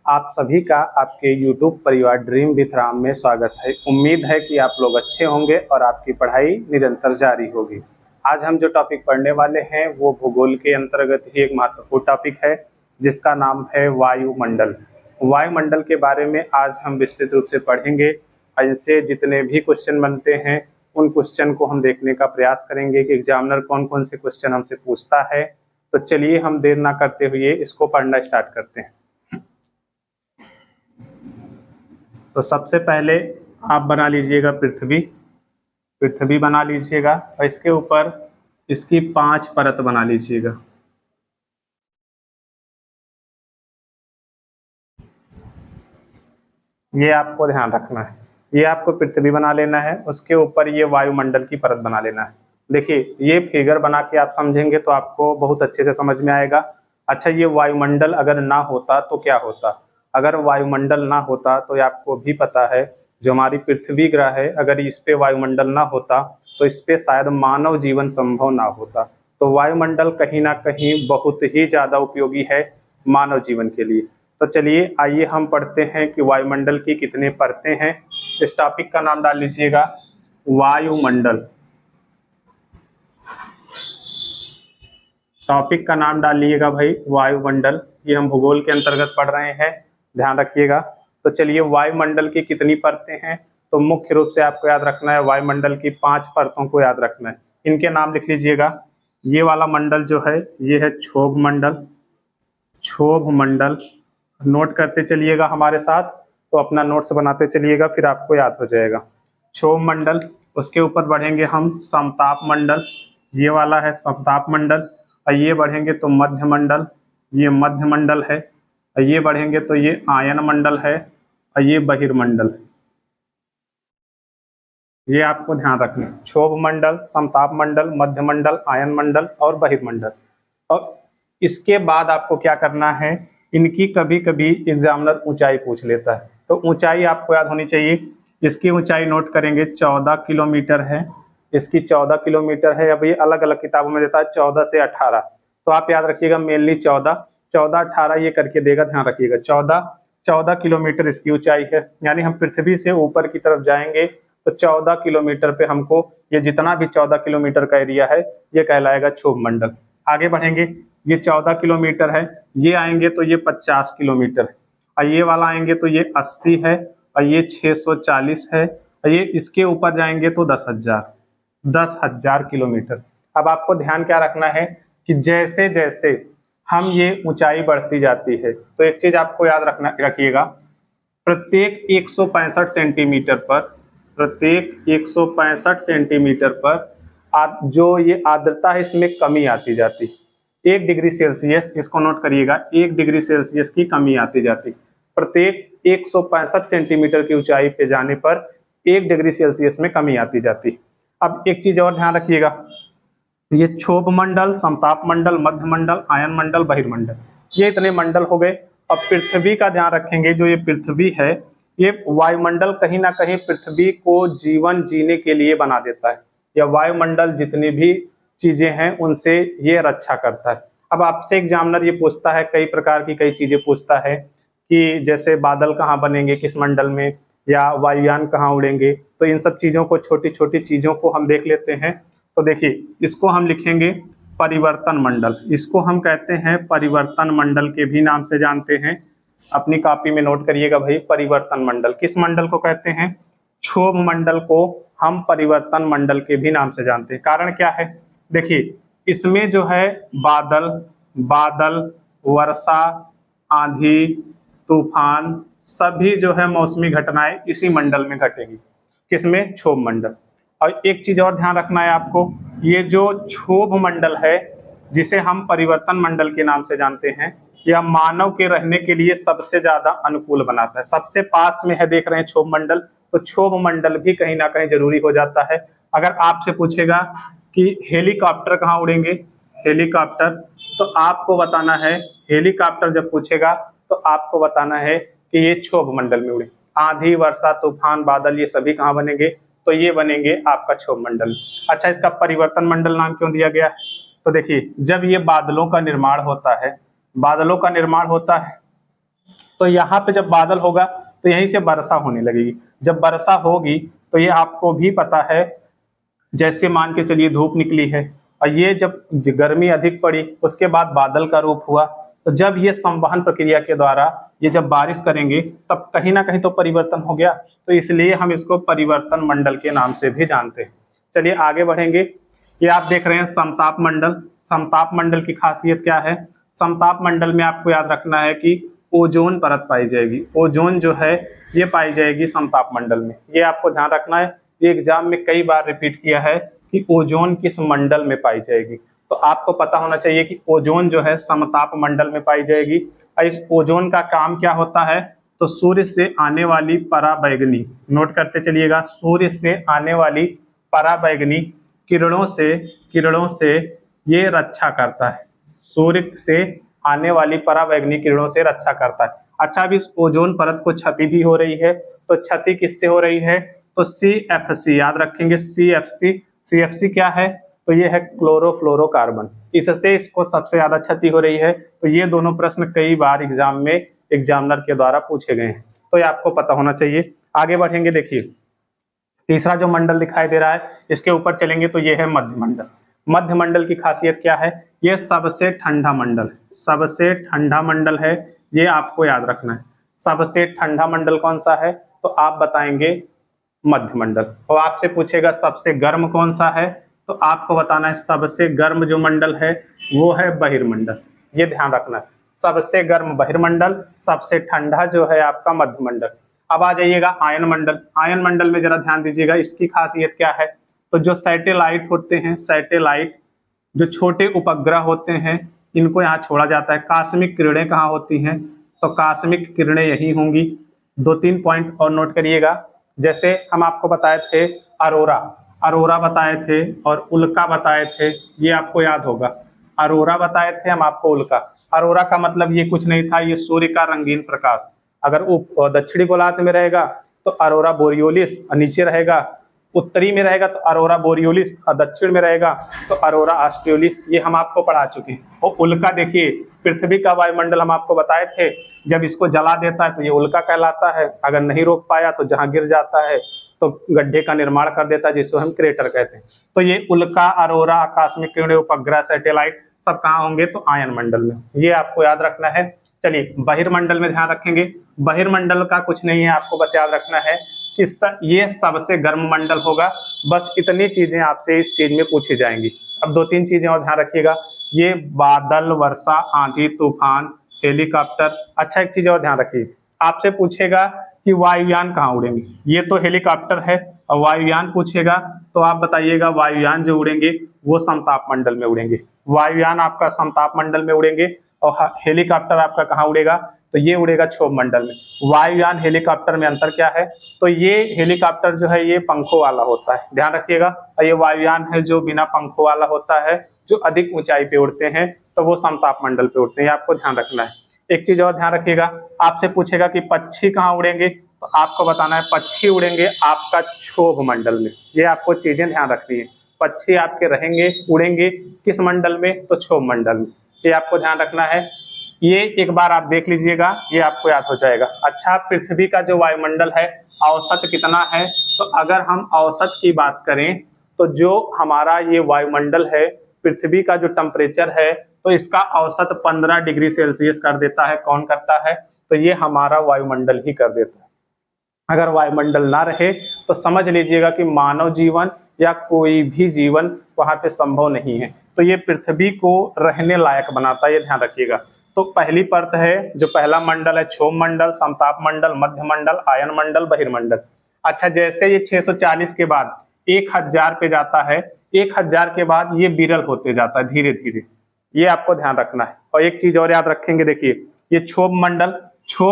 आप सभी का आपके YouTube परिवार ड्रीम विथ राम में स्वागत है। उम्मीद है कि आप लोग अच्छे होंगे और आपकी पढ़ाई निरंतर जारी होगी। आज हम जो टॉपिक पढ़ने वाले हैं वो भूगोल के अंतर्गत ही एक महत्वपूर्ण टॉपिक है जिसका नाम है वायुमंडल। वायुमंडल के बारे में आज हम विस्तृत रूप से पढ़ेंगे। इनसे जितने भी क्वेश्चन बनते हैं उन क्वेश्चन को हम देखने का प्रयास करेंगे कि एग्जामिनर कौन कौन से क्वेश्चन हमसे पूछता है। तो चलिए हम देर ना करते हुए इसको पढ़ना स्टार्ट करते हैं। तो सबसे पहले आप बना लीजिएगा पृथ्वी बना लीजिएगा और इसके ऊपर इसकी 5 परत बना लीजिएगा। ये आपको ध्यान रखना है, ये आपको पृथ्वी बना लेना है, उसके ऊपर ये वायुमंडल की परत बना लेना है। देखिए ये फिगर बना के आप समझेंगे तो आपको बहुत अच्छे से समझ में आएगा। अच्छा, ये वायुमंडल अगर ना होता तो क्या होता? अगर वायुमंडल ना होता तो आपको भी पता है जो हमारी पृथ्वी ग्रह है, अगर इस पे वायुमंडल ना होता तो इस पे शायद मानव जीवन संभव ना होता। तो वायुमंडल कहीं ना कहीं बहुत ही ज़्यादा उपयोगी है मानव जीवन के लिए। तो चलिए आइए हम पढ़ते हैं कि वायुमंडल की कितने परतें हैं। इस टॉपिक का नाम डाल लीजिएगा वायुमंडल। टॉपिक का नाम डाल लीजिएगा भाई वायुमंडल। ये हम भूगोल के अंतर्गत पढ़ रहे हैं, ध्यान रखिएगा। तो चलिए वायुमंडल की कितनी परतें हैं, तो मुख्य रूप से आपको याद रखना है वायुमंडल की 5 परतों को याद रखना है। इनके नाम लिख लीजिएगा। ये वाला मंडल जो है ये है क्षोभ मंडल। नोट करते चलिएगा हमारे साथ, तो अपना नोट्स बनाते चलिएगा फिर आपको याद हो जाएगा। क्षोभ मंडल, उसके ऊपर बढ़ेंगे हम समताप मंडल, ये वाला है समताप मंडल। और ये बढ़ेंगे तो मध्य मंडल, ये मध्य मंडल है। और ये बढ़ेंगे तो ये आयन मंडल है और ये बहिर्मंडल। ये आपको ध्यान रखना है, क्षोभ मंडल, समताप मंडल, मध्य मंडल, आयन मंडल और बहिर्मंडल। और इसके बाद आपको क्या करना है, इनकी कभी कभी एग्जामिनर ऊंचाई पूछ लेता है, तो ऊंचाई आपको याद होनी चाहिए। इसकी ऊंचाई नोट करेंगे 14 किलोमीटर है, इसकी 14 किलोमीटर है। अब ये अलग अलग किताबों में देता है 14 से 18, तो आप याद रखिएगा मेनली 14, 18 ये करके देगा, ध्यान रखिएगा। 14 किलोमीटर इसकी ऊंचाई है, यानी हम पृथ्वी से ऊपर की तरफ जाएंगे तो 14 किलोमीटर पे हमको ये जितना भी 14 किलोमीटर का एरिया है ये कहलाएगा क्षोभ मंडल। आगे बढ़ेंगे, ये 14 किलोमीटर है, ये आएंगे तो ये 50 किलोमीटर है। और ये वाला आएंगे तो ये 80 है और ये 640 है। और ये इसके ऊपर जाएंगे तो 10,000 किलोमीटर। अब आपको ध्यान क्या रखना है कि जैसे जैसे हम ये ऊंचाई बढ़ती जाती है तो एक चीज आपको याद रखिएगा, प्रत्येक 165 सेंटीमीटर पर जो ये आर्द्रता है इसमें कमी आती जाती। 1 डिग्री सेल्सियस, इसको नोट करिएगा, 1 डिग्री सेल्सियस की कमी आती जाती। प्रत्येक 165 सेंटीमीटर की ऊंचाई पे जाने पर 1 डिग्री सेल्सियस में कमी आती जाती। अब एक चीज और ध्यान रखिएगा, ये क्षोभ मंडल, समताप मंडल, मध्य मंडल, आयन मंडल, बहिर्मंडल, ये इतने मंडल हो गए। अब पृथ्वी का ध्यान रखेंगे, जो ये पृथ्वी है ये वायुमंडल कहीं ना कहीं पृथ्वी को जीवन जीने के लिए बना देता है, या वायुमंडल जितनी भी चीजें हैं उनसे ये रक्षा करता है। अब आपसे एग्जामिनर ये पूछता है, कई प्रकार की कई चीजें पूछता है कि जैसे बादल कहाँ बनेंगे किस मंडल में, या वायुयान कहाँ उड़ेंगे, तो इन सब चीजों को, छोटी छोटी चीजों को हम देख लेते हैं। तो देखिए इसको हम लिखेंगे परिवर्तन मंडल, इसको हम कहते हैं परिवर्तन मंडल के भी नाम से जानते हैं। अपनी कॉपी में नोट करिएगा भाई, परिवर्तन मंडल। किस मंडल को कहते हैं? क्षोभ मंडल को हम परिवर्तन मंडल के भी नाम से जानते हैं। कारण क्या है, देखिए इसमें जो है बादल, वर्षा, आंधी, तूफान, सभी जो है मौसमी घटनाएं इसी मंडल में घटेगी। किसमें? क्षोभ मंडल। और एक चीज और ध्यान रखना है आपको, ये जो क्षोभ मंडल है जिसे हम परिवर्तन मंडल के नाम से जानते हैं, यह मानव के रहने के लिए सबसे ज्यादा अनुकूल बनाता है। सबसे पास में है, देख रहे हैं क्षोभ मंडल, तो क्षोभ मंडल भी कहीं ना कहीं जरूरी हो जाता है। अगर आपसे पूछेगा कि हेलीकॉप्टर कहाँ उड़ेंगे, हेलीकॉप्टर, तो आपको बताना है, हेलीकॉप्टर जब पूछेगा तो आपको बताना है कि ये क्षोभ मंडल में उड़े। आंधी, वर्षा, तूफान, बादल, ये सभी कहाँ बनेंगे? तो ये बनेंगे आपका क्षोभ मंडल। अच्छा, इसका परिवर्तन मंडल नाम क्यों दिया गया है? तो देखिए जब ये बादलों का निर्माण होता है तो यहाँ पे जब बादल होगा तो यहीं से वर्षा होने लगेगी। जब वर्षा होगी तो ये आपको भी पता है, जैसे मान के चलिए धूप निकली है और ये जब गर्मी अधिक पड़ी उसके बाद बादल का रूप हुआ, तो जब ये संवहन प्रक्रिया के द्वारा ये जब बारिश करेंगे तब कहीं ना कहीं तो परिवर्तन हो गया, तो इसलिए हम इसको परिवर्तन मंडल के नाम से भी जानते हैं। चलिए आगे बढ़ेंगे। ये आप देख रहे हैं समताप मंडल। समताप मंडल की खासियत क्या है? समताप मंडल में आपको याद रखना है कि ओजोन परत पाई जाएगी। ओजोन जो है ये पाई जाएगी समताप मंडल में, ये आपको ध्यान रखना है। ये एग्जाम में कई बार रिपीट किया है कि ओजोन किस मंडल में पाई जाएगी, तो आपको पता होना चाहिए कि ओजोन जो है समताप मंडल में पाई जाएगी। और इस ओजोन का काम क्या होता है? तो सूर्य से आने वाली पराबैंगनी, नोट करते चलिएगा, सूर्य से आने वाली पराबैंगनी किरणों से ये रक्षा करता है। सूर्य से आने वाली पराबैंगनी किरणों से रक्षा करता है। अच्छा, अब इस ओजोन परत को क्षति भी हो रही है, तो क्षति किससे हो रही है? तो CFC, याद रखेंगे CFC। CFC क्या है? तो ये है क्लोरोफ्लोरोकार्बन, इससे इसको सबसे ज्यादा क्षति हो रही है। तो ये दोनों प्रश्न कई बार एग्जाम में एग्जामिनर के द्वारा पूछे गए हैं, तो ये आपको पता होना चाहिए। आगे बढ़ेंगे, देखिए तीसरा जो मंडल दिखाई दे रहा है इसके ऊपर चलेंगे तो ये है मध्य मंडल। मध्य मंडल की खासियत क्या है? ये सबसे ठंडा मंडल है, सबसे ठंडा मंडल है, ये आपको याद रखना है। सबसे ठंडा मंडल कौन सा है? तो आप बताएंगे मध्य मंडल। और आपसे पूछेगा सबसे गर्म कौन सा है, तो आपको बताना है सबसे गर्म जो मंडल है वो है बहिर्मंडल, ये ध्यान रखना है। सबसे गर्म बहिर्मंडल, सबसे ठंडा जो है आपका मध्य मंडल। अब आ जाइएगा आयन मंडल। आयन मंडल में जरा ध्यान दीजिएगा, इसकी खासियत क्या है? तो जो सैटेलाइट होते हैं, सैटेलाइट जो छोटे उपग्रह होते हैं, इनको यहाँ छोड़ा जाता है। कास्मिक किरणें कहाँ होती हैं? तो कास्मिक किरणें यही होंगी। 2-3 पॉइंट और नोट करिएगा। जैसे हम आपको बताए थे अरोरा बताए थे और उल्का बताए थे, ये आपको याद होगा। अरोरा बताए थे हम आपको, उल्का। अरोरा का मतलब ये कुछ नहीं था, ये सूर्य का रंगीन प्रकाश। अगर दक्षिणी गोलार्ध में रहेगा तो अरोरा बोरियोलिस, और नीचे रहेगा उत्तरी में रहेगा तो अरोरा बोरियोलिस, और दक्षिण में रहेगा तो अरोरा ऑस्ट्रियोलिस, ये हम आपको पढ़ा चुके हैं। और उल्का देखिए, पृथ्वी का वायुमंडल हम आपको बताए थे, जब इसको जला देता है तो ये उल्का कहलाता है। अगर नहीं रोक पाया तो जहां गिर जाता है तो गड्ढे का निर्माण कर देता है, जिसको हम क्रेटर कहते हैं। तो ये उल्का, अरोरा, आकास्मिक किरणें, उपग्रह, सैटेलाइट सब कहाँ होंगे? तो आयन मंडल में, ये आपको याद रखना है। चलिए बहिर्मंडल में ध्यान रखेंगे। बहिर्मंडल का कुछ नहीं है, आपको बस याद रखना है कि ये सबसे गर्म मंडल होगा। बस इतनी चीजें आपसे इस चीज में पूछी जाएंगी। अब 2-3 चीजें और ध्यान रखिएगा, ये बादल, वर्षा, आंधी, तूफान, हेलीकॉप्टर। अच्छा, एक चीज और ध्यान रखिए, आपसे पूछेगा कि वायुयान कहाँ उड़ेंगे। ये तो हेलीकॉप्टर है, और वायुयान पूछेगा तो आप बताइएगा वायुयान जो उड़ेंगे वो समताप मंडल में उड़ेंगे। वायुयान आपका समताप मंडल में उड़ेंगे, और हेलीकॉप्टर आपका कहाँ उड़ेगा? तो ये उड़ेगा क्षोभ मंडल में। वायुयान हेलीकॉप्टर में अंतर क्या है? तो ये हेलीकॉप्टर जो है ये पंखों वाला होता है, ध्यान रखिएगा। और ये वायुयान है जो बिना पंखों वाला होता है, जो अधिक ऊंचाई पे उड़ते हैं, तो वो समताप मंडल पे उड़ते हैं, आपको ध्यान रखना है। एक चीज और ध्यान रखिएगा, आपसे पूछेगा कि पक्षी कहाँ उड़ेंगे, तो आपको बताना है पक्षी उड़ेंगे आपका क्षोभ मंडल में। ये आपको चीजें ध्यान रखनी है, पक्षी आपके रहेंगे, उड़ेंगे किस मंडल में? तो क्षोभ मंडल में, ये आपको ध्यान रखना है। ये एक बार आप देख लीजिएगा, ये आपको याद हो जाएगा। अच्छा, पृथ्वी का जो वायुमंडल है औसत कितना है? तो अगर हम औसत की बात करें तो जो हमारा ये वायुमंडल है, पृथ्वी का जो टेम्परेचर है, तो इसका औसत 15 डिग्री सेल्सियस कर देता है। कौन करता है? तो ये हमारा वायुमंडल ही कर देता है। अगर वायुमंडल ना रहे तो समझ लीजिएगा कि मानव जीवन या कोई भी जीवन वहां पे संभव नहीं है। तो ये पृथ्वी को रहने लायक बनाता है, ये ध्यान रखिएगा। तो पहली परत है, जो पहला मंडल है क्षोभ मंडल, समताप मंडल, मध्य मंडल, आयन मंडल, बहिर्मंडल। अच्छा, जैसे ये 640 के बाद 1000 पे जाता है, 1000 के बाद ये विरल होते जाता है धीरे धीरे, ये आपको ध्यान रखना है। और एक चीज और याद रखेंगे, देखिए ये क्षोभ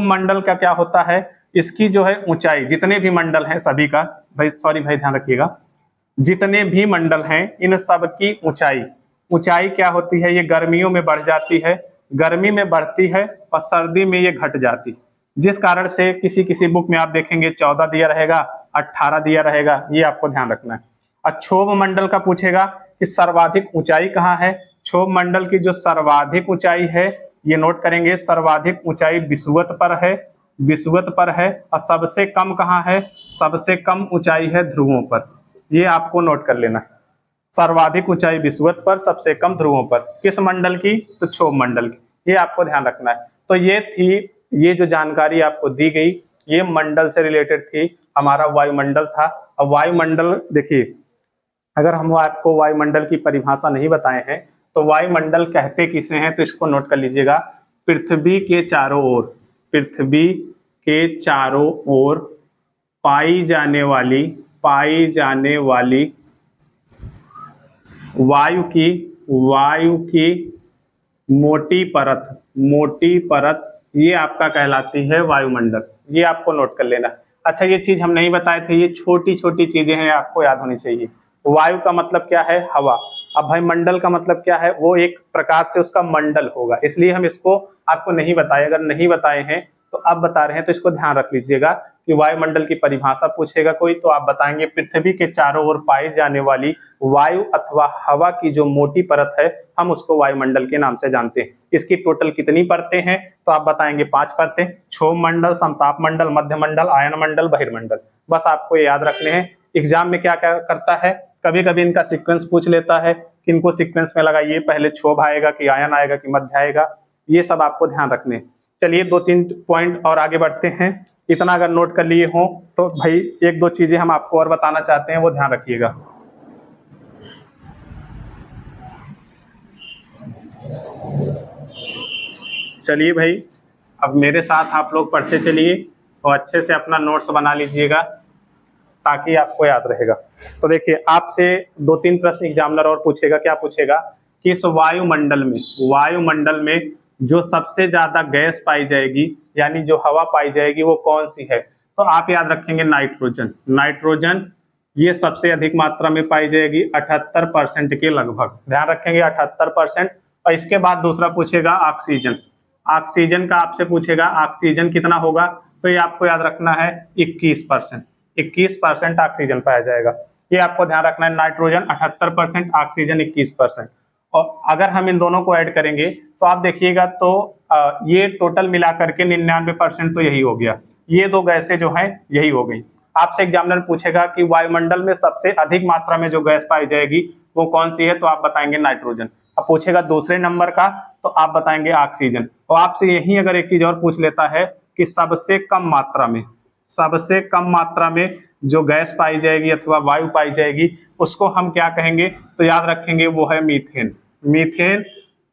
मंडल का क्या होता है? इसकी जो है ऊंचाई, जितने भी मंडल हैं सभी का, भाई ध्यान रखिएगा, जितने भी मंडल हैं इन सब की ऊंचाई क्या होती है? ये गर्मियों में बढ़ जाती है, गर्मी में बढ़ती है, और सर्दी में ये घट जाती, जिस कारण से किसी किसी बुक में आप देखेंगे 14 दिया रहेगा, 18 दिया रहेगा, ये आपको ध्यान रखना है। और क्षोभ मंडल का पूछेगा कि सर्वाधिक ऊंचाई कहाँ है? क्षोभ मंडल की जो सर्वाधिक ऊंचाई है ये नोट करेंगे। सर्वाधिक ऊंचाई विषुवत पर है, विषुवत पर है, और सबसे कम कहाँ है, सबसे कम ऊंचाई है ध्रुवों पर। ये आपको नोट कर लेना है। सर्वाधिक ऊंचाई विषुवत पर, सबसे कम ध्रुवों पर। किस मंडल की, तो क्षोभ मंडल की। ये आपको ध्यान रखना है। तो ये थी, ये जो जानकारी आपको दी गई, ये मंडल से रिलेटेड थी। हमारा वायुमंडल था। अब वायुमंडल देखिए, अगर हम आपको वायुमंडल की परिभाषा नहीं बताए हैं तो वायुमंडल कहते किसे हैं, तो इसको नोट कर लीजिएगा। पृथ्वी के चारों ओर, पृथ्वी के चारों ओर पाई जाने वाली वायु की मोटी परत, ये आपका कहलाती है वायुमंडल। ये आपको नोट कर लेना। अच्छा, ये चीज हम नहीं बताए थे, ये छोटी छोटी चीजें हैं, आपको याद होनी चाहिए। वायु का मतलब क्या है, हवा। अब भाई मंडल का मतलब क्या है, वो एक प्रकार से उसका मंडल होगा, इसलिए हम इसको आपको नहीं बताए। अगर नहीं बताए हैं तो अब बता रहे हैं, तो इसको ध्यान रख लीजिएगा कि वायुमंडल की परिभाषा पूछेगा कोई, तो आप बताएंगे पृथ्वी के चारों ओर पाई जाने वाली वायु अथवा हवा की जो मोटी परत है, हम उसको वायुमंडल के नाम से जानते हैं। इसकी टोटल कितनी परतें हैं, तो आप बताएंगे 5 परतें। क्षोभ मंडल, समताप मंडल, मध्य मंडल, आयन मंडल, बहिर्मंडल। बस आपको याद रखने हैं। एग्जाम में क्या क्या करता है, कभी कभी इनका सीक्वेंस पूछ लेता है कि इनको सीक्वेंस में लगाइए, पहले क्षोभ आएगा कि आयन आएगा कि मध्य आएगा, ये सब आपको ध्यान रखने हैं। चलिए 2-3 पॉइंट और आगे बढ़ते हैं। इतना अगर नोट कर लिए हो तो भाई 1-2 चीजें हम आपको और बताना चाहते हैं, वो ध्यान रखिएगा। चलिए भाई, अब मेरे साथ आप लोग पढ़ते चलिए और अच्छे से अपना नोट्स बना लीजिएगा ताकि आपको याद रहेगा। तो देखिए, आपसे 2-3 प्रश्न एग्जामिनर और पूछेगा। क्या पूछेगा कि इस वायुमंडल में जो सबसे ज्यादा गैस पाई जाएगी, यानी जो हवा पाई जाएगी, वो कौन सी है, तो आप याद रखेंगे नाइट्रोजन ये सबसे अधिक मात्रा में पाई जाएगी, 78% के लगभग। ध्यान रखेंगे 78%। और इसके बाद दूसरा पूछेगा ऑक्सीजन का आपसे पूछेगा, ऑक्सीजन कितना होगा, तो ये आपको याद रखना है 21% ऑक्सीजन पाया जाएगा। ये आपको ध्यान रखना है, नाइट्रोजन 78%, ऑक्सीजन 21%। और अगर हम इन दोनों को ऐड करेंगे तो आप देखिएगा तो ये टोटल मिलाकर के 99% तो यही हो गया। ये 2 गैसें जो हैं यही हो गई। आपसे एग्जामिनर पूछेगा कि वायुमंडल में सबसे अधिक मात्रा में जो गैस पाई जाएगी वो कौन सी है, तो आप बताएंगे नाइट्रोजन। अब पूछेगा दूसरे नंबर का, तो आप बताएंगे ऑक्सीजन। और आपसे यही अगर एक चीज और पूछ लेता है कि सबसे कम मात्रा में जो गैस पाई जाएगी अथवा वायु पाई जाएगी, उसको हम क्या कहेंगे, तो याद रखेंगे वो है मीथेन।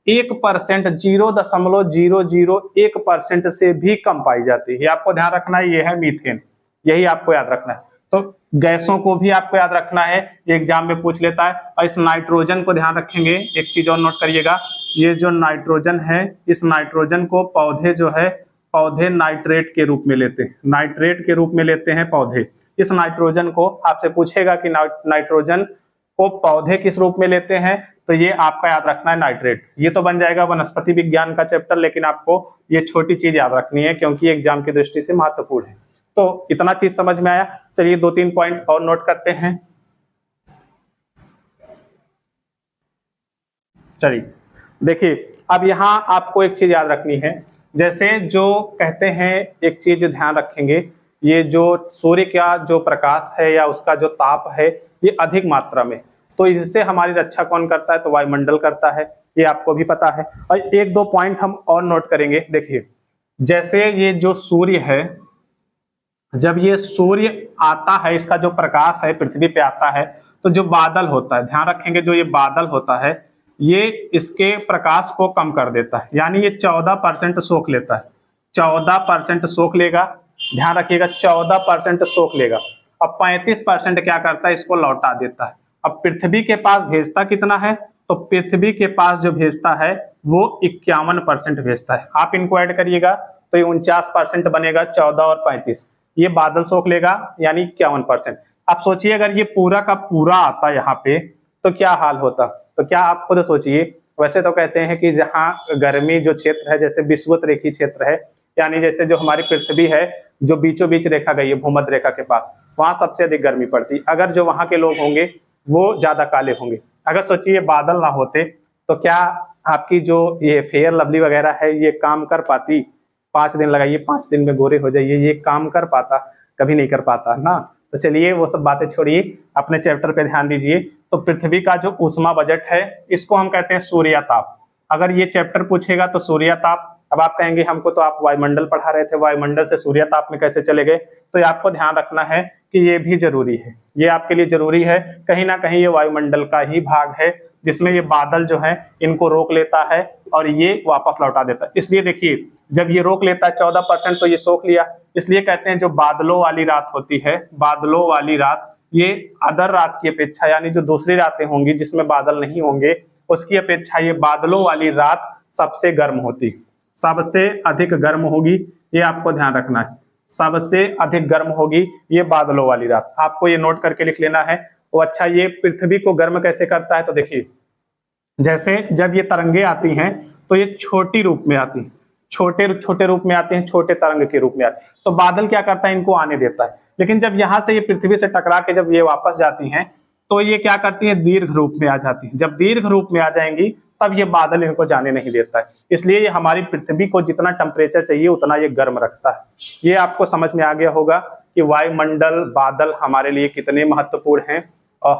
1%, 0.001% से भी कम पाई जाती है। आपको ध्यान रखना है, ये है मीथेन। यही आपको याद रखना है। तो गैसों को भी आपको याद रखना है, ये एग्जाम में पूछ लेता है। और इस नाइट्रोजन को ध्यान रखेंगे, एक चीज और नोट करिएगा, ये जो नाइट्रोजन है, इस नाइट्रोजन को पौधे नाइट्रेट के रूप में लेते हैं, पौधे। इस नाइट्रोजन को आपसे पूछेगा कि नाइट्रोजन को पौधे किस रूप में लेते हैं, तो ये आपका याद रखना है नाइट्रेट। ये तो बन जाएगा वनस्पति विज्ञान का चैप्टर, लेकिन आपको ये छोटी चीज याद रखनी है क्योंकि एग्जाम की दृष्टि से महत्वपूर्ण है। तो इतना चीज समझ में आया। चलिए 2-3 पॉइंट और नोट करते हैं। चलिए देखिए, अब यहाँ आपको एक चीज याद रखनी है। जैसे जो कहते हैं, एक चीज ध्यान रखेंगे, ये जो सूर्य का जो प्रकाश है या उसका जो ताप है, ये अधिक मात्रा में, तो इससे हमारी रक्षा कौन करता है, तो वायुमंडल करता है। ये आपको भी पता है। और 1-2 पॉइंट हम और नोट करेंगे। देखिए, जैसे ये जो सूर्य है, जब ये सूर्य आता है, इसका जो प्रकाश है पृथ्वी पे आता है, तो जो बादल होता है, ध्यान रखेंगे, जो ये बादल होता है, ये इसके प्रकाश को कम कर देता है, यानी ये 14% सोख लेता है। 14% सोख लेगा, ध्यान रखिएगा, 14% सोख लेगा। अब 35% क्या करता है, इसको लौटा देता है। अब पृथ्वी के पास भेजता कितना है, तो पृथ्वी के पास जो भेजता है वो 51% भेजता है। आप इनको ऐड करिएगा तो ये 49% बनेगा। 14 और 35 ये बादल सोख लेगा, यानी 51%। आप सोचिए, अगर ये पूरा का पूरा आता यहाँ पे तो क्या हाल होता। तो क्या आप खुद सोचिए। वैसे तो कहते हैं कि जहाँ गर्मी जो क्षेत्र है, जैसे विषुवत रेखी क्षेत्र है, यानी जैसे जो हमारी पृथ्वी है, जो बीचों बीच रेखा गई है भूमध्य रेखा के पास, वहां सबसे अधिक गर्मी पड़ती। अगर जो वहां के लोग होंगे वो ज्यादा काले होंगे। अगर सोचिए बादल ना होते तो क्या आपकी जो ये फेयर लवली वगैरह है ये काम कर पाती, 5 दिन लगाइए 5 दिन में गोरे हो जाइए, ये काम कर पाता? कभी नहीं कर पाता ना। तो चलिए वो सब बातें छोड़िए, अपने चैप्टर पे ध्यान दीजिए। तो पृथ्वी का जो ऊष्मा बजट है इसको हम कहते हैं सूर्यताप। अगर ये चैप्टर पूछेगा तो सूर्यताप। अब आप कहेंगे हमको तो आप वायुमंडल पढ़ा रहे थे, वायुमंडल से सूर्यताप में कैसे चले गए? तो ये आपको ध्यान रखना है कि ये भी जरूरी है, ये आपके लिए जरूरी है। कहीं ना कहीं ये वायुमंडल का ही भाग है जिसमें ये बादल जो है इनको रोक लेता है और ये वापस लौटा देता है। इसलिए देखिए जब ये रोक लेता है 14% तो ये सोख लिया। इसलिए कहते हैं जो बादलों वाली रात होती है, बादलों वाली रात, ये अदर रात की अपेक्षा, यानी जो दूसरी रातें होंगी जिसमें बादल नहीं होंगे उसकी अपेक्षा ये बादलों वाली रात सबसे गर्म होती, सबसे अधिक गर्म होगी। ये आपको ध्यान रखना है, सबसे अधिक गर्म होगी ये बादलों वाली रात। आपको ये नोट करके लिख लेना है। वो अच्छा, ये पृथ्वी को गर्म कैसे करता है? तो देखिए जैसे जब ये तरंगे आती हैं तो ये छोटी रूप में आती हैं, छोटे छोटे रूप में आते हैं, छोटे तरंग के रूप में आते हैं। तो बादल क्या करता है? इनको आने देता है। लेकिन जब यहाँ से ये पृथ्वी से टकरा के जब ये वापस जाती हैं तो ये क्या करती है? दीर्घ रूप में आ जाती है। जब दीर्घ रूप में आ जाएंगी तब ये बादल इनको जाने नहीं देता है। इसलिए ये हमारी पृथ्वी को जितना टेम्परेचर चाहिए उतना ये गर्म रखता है। ये आपको समझ में आ गया होगा कि वायुमंडल, बादल हमारे लिए कितने महत्वपूर्ण हैं। और